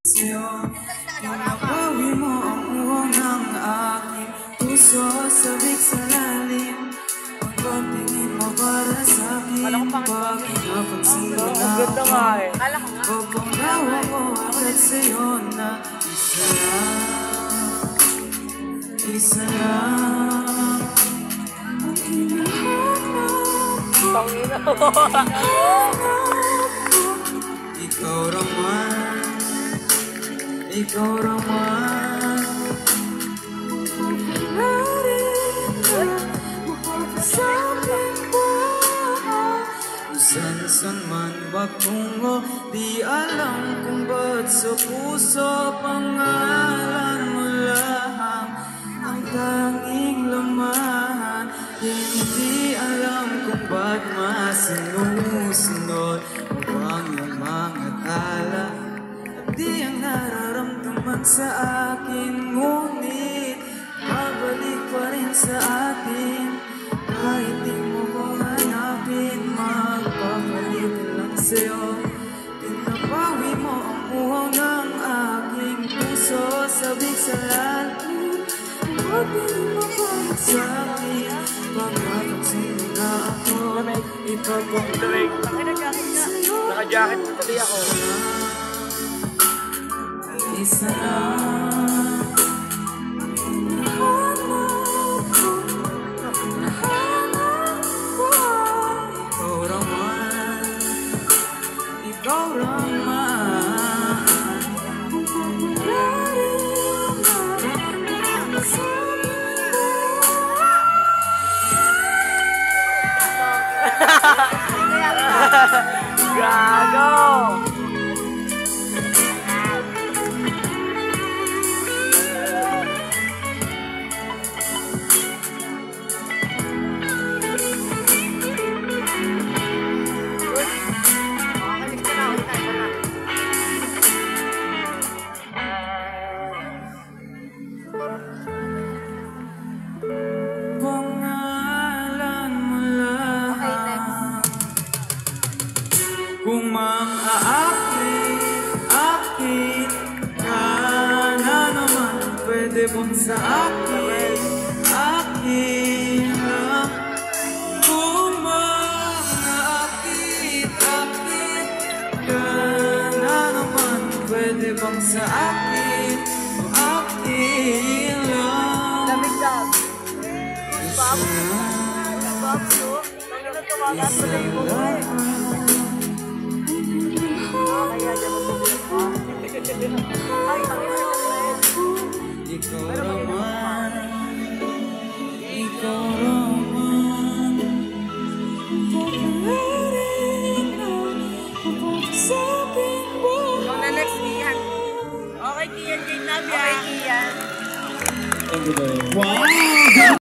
Nabawi mo ang uwang ng aking puso, sabik sa lalim. Pagpatingin mo para sa akin, bakit napansin mo na ako? O kung nawa mo agad sa'yo na isa lang ang hinahanap ko. Ikaw raman, ikaw raman. San man batungo, di alam kung ba't sa puso pangalan mo lang ang tanging laman. Hindi alam kung ba't masinusunod mo ang iyong mga tala. At di ang nararamdaman sa akin, ngunit babalik pa rin sa atin. Kahit di mo ko hanapin, magpapalik lang sa'yo. Pinabawi mo ang uhaw ng aking puso, sabik sa lalim. Pagpili mo pa sa akin, pagkataksin mo na ako. Ipapagpalik sa'yo. Naka-jacket mo tali ako. Isa lang ikaw raman. Gago! Pangalan mo lang. Kung mang-aakit ka na naman, pwede bang sa akin lang? Kung mang-aakit ka na naman, pwede bang sa akin lang? Lamig lang. Bob, no? Nangin na tumagaan mo na yung mo eh. Kaya dyan mo sa ay, tangin na naman. Ikaw raman, ikaw raman. Pagkakarin na pagkasabing mo. Ikaw na next, Kian. Okay, Kian. Kay Nabi. Okay, Kian. Wow!